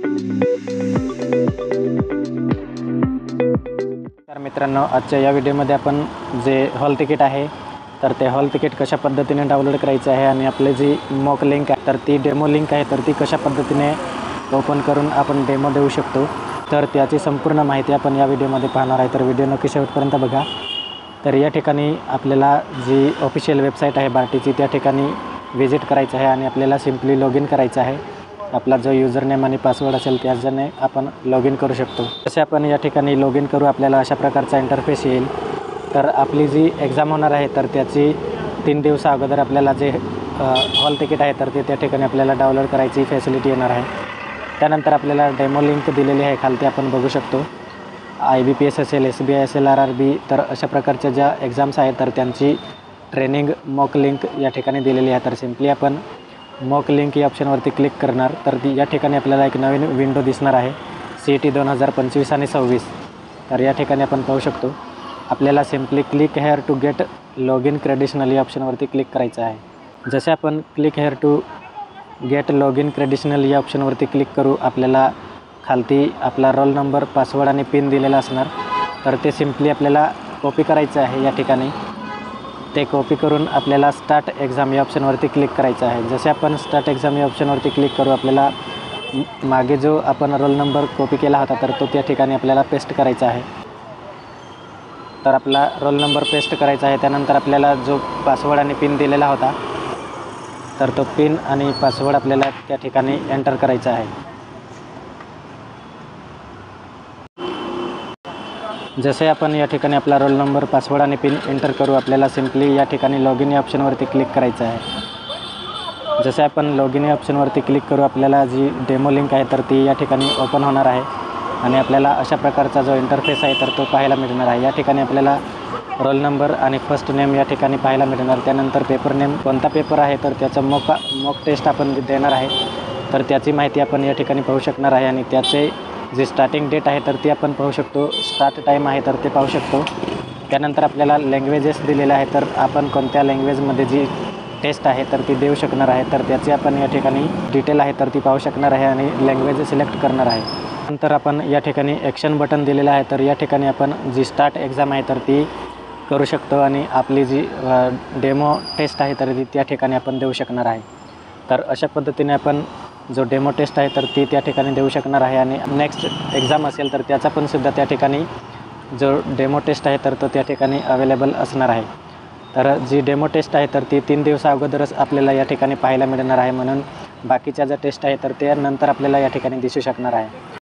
तर मित्रांनो, आजच्या या व्हिडिओमध्ये आपण जे हॉल तिकीट आहे तर ते हॉल तिकीट कशा पद्धतीने डाउनलोड करायचे आहे आणि आपली जी मॉक लिंक आहे तर ती डेमो लिंक आहे तर ती कशा पद्धतीने ओपन करून आपण डेमो देऊ शकतो, तर त्याची संपूर्ण माहिती आपण या व्हिडिओमध्ये पाहणार आहे। तर व्हिडिओ नक्की शेवटपर्यंत बघा। तर या ठिकाणी आपल्याला जी ऑफिशियल वेबसाईट आहे बार्टीची त्या ठिकाणी विजिट करायचं आहे आणि आपल्याला सिम्पली लॉग इन करायचं आहे। आपला जो यूजर नेम आणि पासवर्ड असेल त्याच्याने आपण लॉग इन करू शकतो। जसे आपण या ठिकाणी लॉग इन करू आपल्याला अशा प्रकारचा इंटरफेस येईल। तर आपली जी एक्झाम होणार आहे तर त्याची 3 दिवस अगोदर आपल्याला जे हॉल तिकीट आहे तर ते त्या ठिकाणी आपल्याला डाउनलोड करायची फॅसिलिटी येणार आहे। त्यानंतर आपल्याला डेमो लिंक दिलेली आहे, खालती आपण बघू शकतो। IBPS असेल, SBI असेल, RRB, तर अशा प्रकारच्या ज्या एक्झाम्स आहेत तर त्यांची ट्रेनिंग मॉक लिंक या ठिकाणी दिलेली आहे। तर सिम्पली आपण मॉक लिंक या ऑप्शनवरती क्लिक करणार तर या ठिकाणी आपल्याला एक नवीन विंडो दिसणार आहे, CET 2025 आणि 26। तर या ठिकाणी आपण पाहू शकतो आपल्याला simply click here to get log in credential या ऑप्शनवरती क्लिक करायचं आहे। जसे आपण click here to get log in credential या ऑप्शनवरती क्लिक करू आपल्याला खालती आपला रोल नंबर, पासवर्ड आणि पिन दिलेला असणार। तर ते सिम्पली आपल्याला कॉपी करायचं आहे। या ठिकाणी ते कॉपी करून आपल्याला स्टार्ट एक्झाम या ऑप्शनवरती क्लिक करायचं आहे। जसे आपण स्टार्ट एक्झाम या ऑप्शनवरती क्लिक करू आपल्याला मागे जो आपण रोल नंबर कॉपी केला होता तर तो त्या ठिकाणी आपल्याला पेस्ट करायचा आहे। तर आपला रोल नंबर पेस्ट करायचा आहे। त्यानंतर आपल्याला जो पासवर्ड आणि पिन दिलेला होता तर तो पिन आणि पासवर्ड आपल्याला त्या ठिकाणी एंटर करायचा आहे। जसे आपण या ठिकाणी आपला रोल नंबर, पासवर्ड आणि पिन एंटर करू आपल्याला सिम्पली या ठिकाणी लॉग इन या ऑप्शनवरती क्लिक करायचं आहे। जसे आपण लॉग इन या ऑप्शनवरती क्लिक करू आपल्याला जी डेमो लिंक आहे तर ती या ठिकाणी ओपन होणार आहे आणि आपल्याला अशा प्रकारचा जो इंटरफेस आहे तर तो पाहायला मिळणार आहे। या ठिकाणी आपल्याला रोल नंबर आणि फर्स्ट नेम या ठिकाणी पाहायला मिळणार। त्यानंतर पेपर नेम, कोणता पेपर आहे तर त्याचा मॉक टेस्ट आपण देणार आहे तर त्याची माहिती आपण या ठिकाणी पाहू शकणार आहे आणि त्याचे जी स्टार्टिंग डेट आहे तर ती आपण पाहू शकतो, स्टार्ट टाईम आहे तर ते पाहू शकतो। त्यानंतर आपल्याला लँग्वेजेस दिलेले आहे तर आपण कोणत्या लँग्वेजमध्ये जी टेस्ट आहे तर ती देऊ शकणार आहे तर त्याची आपण या ठिकाणी डिटेल आहे तर ती पाहू शकणार आहे आणि लँग्वेज सिलेक्ट करणार आहे। नंतर आपण या ठिकाणी ॲक्शन बटन दिलेलं आहे तर या ठिकाणी आपण जी स्टार्ट एक्झाम आहे तर ती करू शकतो आणि आपली जी डेमो टेस्ट आहे तर ती त्या ठिकाणी आपण देऊ शकणार आहे। तर अशा पद्धतीने आपण जो डेमो टेस्ट आहे तर ती त्या ठिकाणी देऊ शकणार आहे आणि नेक्स्ट एक्झाम असेल तर त्याचा पण सुद्धा त्या ठिकाणी जो डेमो टेस्ट आहे तर तो त्या ठिकाणी अवेलेबल असणार आहे। तर जी डेमो टेस्ट आहे तर ती 3 दिवसा अगोदरच आपल्याला या ठिकाणी पाहायला मिळणार आहे, म्हणून बाकीच्या ज्या टेस्ट आहे तर ते नंतर आपल्याला या ठिकाणी दिसू शकणार आहे।